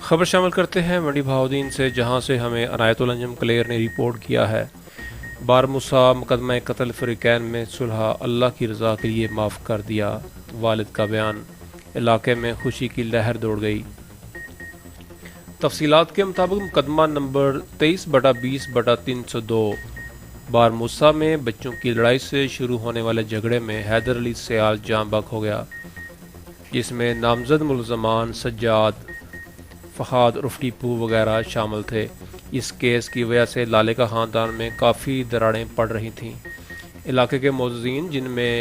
خبر شامل کرتے ہیں منڈی بہاؤدین سے، جہاں سے ہمیں عنایت الانجم کلیر نے رپورٹ کیا ہے۔ بارموسا مقدمہ قتل فریقین میں صلح اللہ کی رضا کے لیے معاف کر دیا، والد کا بیان۔ علاقے میں خوشی کی لہر دوڑ گئی۔ تفصیلات کے مطابق مقدمہ نمبر 23/20/302 بارموسا میں بچوں کی لڑائی سے شروع ہونے والے جھگڑے میں حیدر علی سیال جاں بحق ہو گیا، جس میں نامزد ملزمان سجاد، فہد عرف ٹیپو وغیرہ شامل تھے۔ اس کیس کی وجہ سے لالے کا خاندان میں کافی دراڑیں پڑ رہی تھیں۔ علاقے کے معززین، جن میں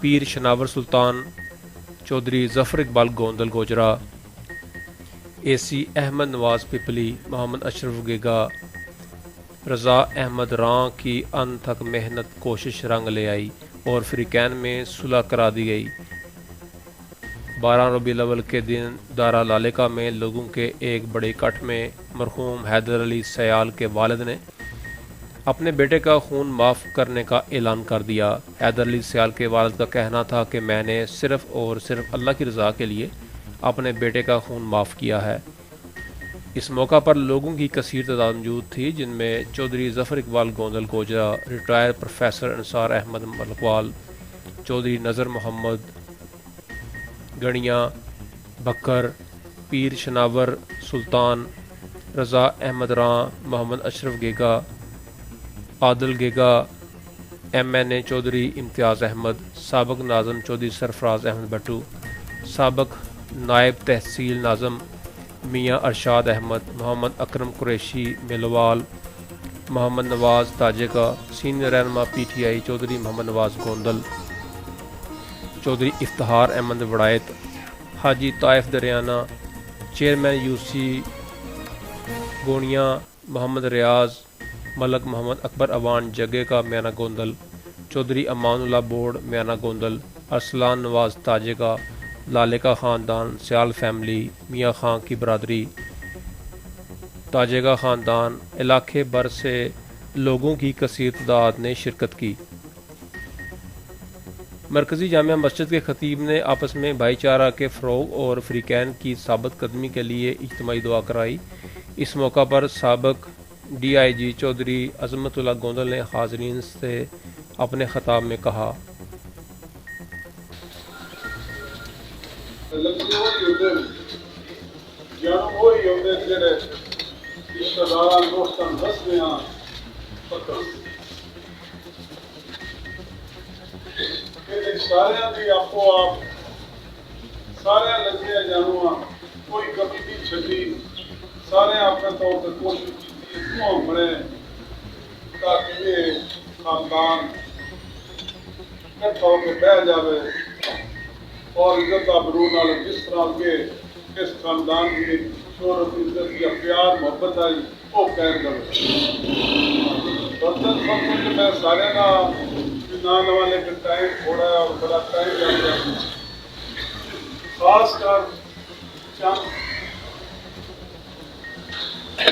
پیر شناور سلطان، چودھری ظفر اقبال گوندل گوجرا، اے سی احمد نواز پپلی، محمد اشرف گیگا، رضا احمد راں کی ان تک محنت کوشش رنگ لے آئی اور فریقین میں صلح کرا دی گئی۔ 12 ربیع الاول کے دن دارا لالکا میں لوگوں کے ایک بڑے اکٹھ میں مرحوم حیدر علی سیال کے والد نے اپنے بیٹے کا خون معاف کرنے کا اعلان کر دیا۔ حیدر علی سیال کے والد کا کہنا تھا کہ میں نے صرف اور صرف اللہ کی رضا کے لیے اپنے بیٹے کا خون معاف کیا ہے۔ اس موقع پر لوگوں کی کثیر تعداد موجود تھی، جن میں چودھری ظفر اقبال گوندل گوجرا، ریٹائر پروفیسر انصار احمد ملکوال، چودھری نذر محمد گنیا بکر، پیر شناور سلطان، رضا احمد راں، محمد اشرف گیگا، عادل گیگا، ایم این اے چودھری امتیاز احمد، سابق ناظم چودھری سرفراز احمد بٹو، سابق نائب تحصیل ناظم میاں ارشاد احمد، محمد اکرم قریشی میلوال، محمد نواز تاجے کا، سینئر رہنما P T I Chaudhry Muhammad Nawaz Gondal, Chaudhry Iftikhar Ahmad وڑائت، Haji Taif دریانہ، chairman you سی گونیا، محمد ریاض، ملک محمد اکبر اوان جگے کا میانہ گوندل، چودھری امان اللہ بورڈ میانہ گوندل، ارسلان نواز تاجے کا، لالے کا خاندان، سیال فیملی، میاں خان کی برادری، تاجے کا خاندان، علاقے بھر سے لوگوں کی کثیر تعداد نے شرکت کی۔ مرکزی جامع مسجد کے خطیب نے آپس میں بھائی چارہ کے فروغ اور فریقین کی ثابت قدمی کے لیے اجتماعی دعا کرائی۔ اس موقع پر سابق ڈی آئی جی چودھری عظمت اللہ گوندل نے حاضرین سے اپنے خطاب میں کہا: سارے کی آپ آپ سارے لگے جانو کوئی کمی نہیں چڈی، سارے اپنے طور پر کوشش کی بڑے تاکہ یہ خاندان طور پہ بہ جائے اور عزت آبرو نال جس طرح کے اس خاندان کی شہرت عزت یا پیار محبت آئی وہ قائم کرے۔ برتن سب میں سارے کا نام والے کا ٹائم تھوڑا ہے اور بڑا ٹائم لگ گیا، خاص کر چند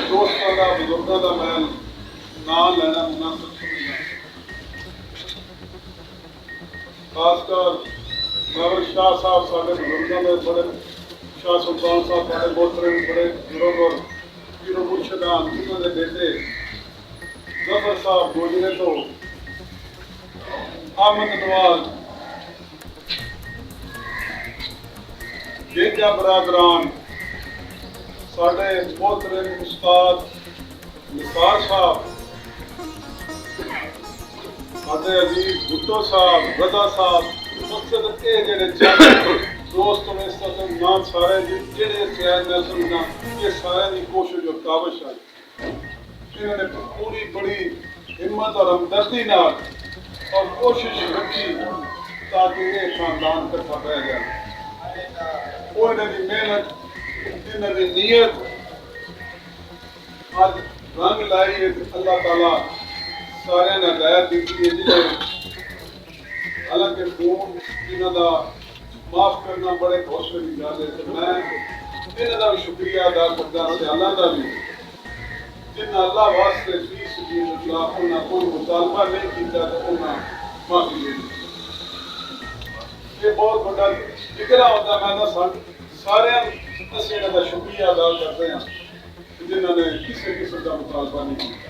دوستوں کا بزرگوں کا میں نام لینا مناسب سمجھنا، خاص کر باور شاہ صاحب سارے بزرگوں میں بڑے، شاہ سلطان صاحب بڑے محترم بڑے بزرگ اور پیر و مرشدان، جنہوں نے بیٹے ظفر صاحب گوجرے تو احمد نواز، گیجا برادران، ساڈے محترم استاد نثار صاحب، ساڈے عزیز بھٹو صاحب، رضا صاحب، مقصد یہ جڑے چند دوست نے اس طرح نام سارے جڑے سیاح میں سمجھنا یہ سارے کی کوشش اور کاوش ہے، انہوں نے پوری بڑی ہمت اور ہمدردی نال اور کوشش رکھی تاکہ یہ خاندان کٹھا رہ جائے۔ وہ انہوں کی محنت، انہوں کی نیت آج رنگ لائی ہے۔ اللہ تعالیٰ سارے نے ہدایت دیتی ہے جنہیں حالانکہ خون انہوں کا معاف کرنا بڑے حوصلے کی گل ہے۔ میں انہوں کا بھی شکریہ ادا کرتا ہوں، سیالوں کا بھی، جن اللہ واسطے فی سبیل اللہ انہوں کوئی مطالبہ نہیں کیا تو انہوں معافی دے دی۔ یہ بہت بڑا فکرہ ہوتا ہے، میں سارے ਅਸੀਂ ਇਹਨਾਂ ਦਾ ਸ਼ੁਕਰੀਆ ਅਦਾ ਕਰਦੇ ਹਾਂ ਕਿ ਜਿਨ੍ਹਾਂ ਨੇ ਕਿਸੇ ਕਿਸਮ ਦਾ ਮੁਤਾਲਬਾ ਨਹੀਂ ਕੀਤਾ।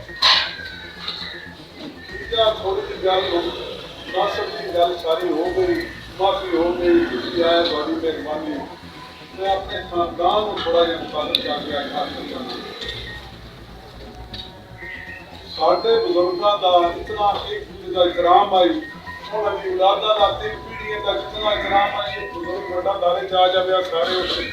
ਜਾਂ ਥੋੜੀ ਜਿਹੀ ਗੱਲ ਨਾਸਰ ਦੀ ਗੱਲ ਸਾਰੀ ਹੋ ਗਈ, ਮਾਫੀ ਹੋ ਗਈ, ਤੁਸੀਂ ਆਏ, ਤੁਹਾਡੀ ਮਿਹਰਬਾਨੀ। ਮੈਂ ਆਪਣੇ ਖਾਨਦਾਨ ਨੂੰ ਥੋੜਾ ਜਿਹਾ ਮੁਤਾਲਬ ਕਰਕੇ ਆਖਣਾ ਚਾਹੁੰਦਾ, ਸਾਡੇ ਬਜ਼ੁਰਗਾਂ ਦਾ ਇਤਨਾ ਇੱਕ ਦੂਜੇ ਦਾ ਇਕਰਾਮ ਆਈ, ਉਹਨਾਂ ਦੀ ਔਲਾਦਾਂ ਦਾ 3 ਪੀੜ੍ਹੀਆਂ ਤੱਕ ਇਤਨਾ ਇਕਰਾਮ ਆਈ, ਬਜ਼ੁਰਗ ਵੱਡਾ ਦਾਰੇ ਚ ਆ ਜਾਵੇ ਸਾਰੇ ਉਸ ਤੇ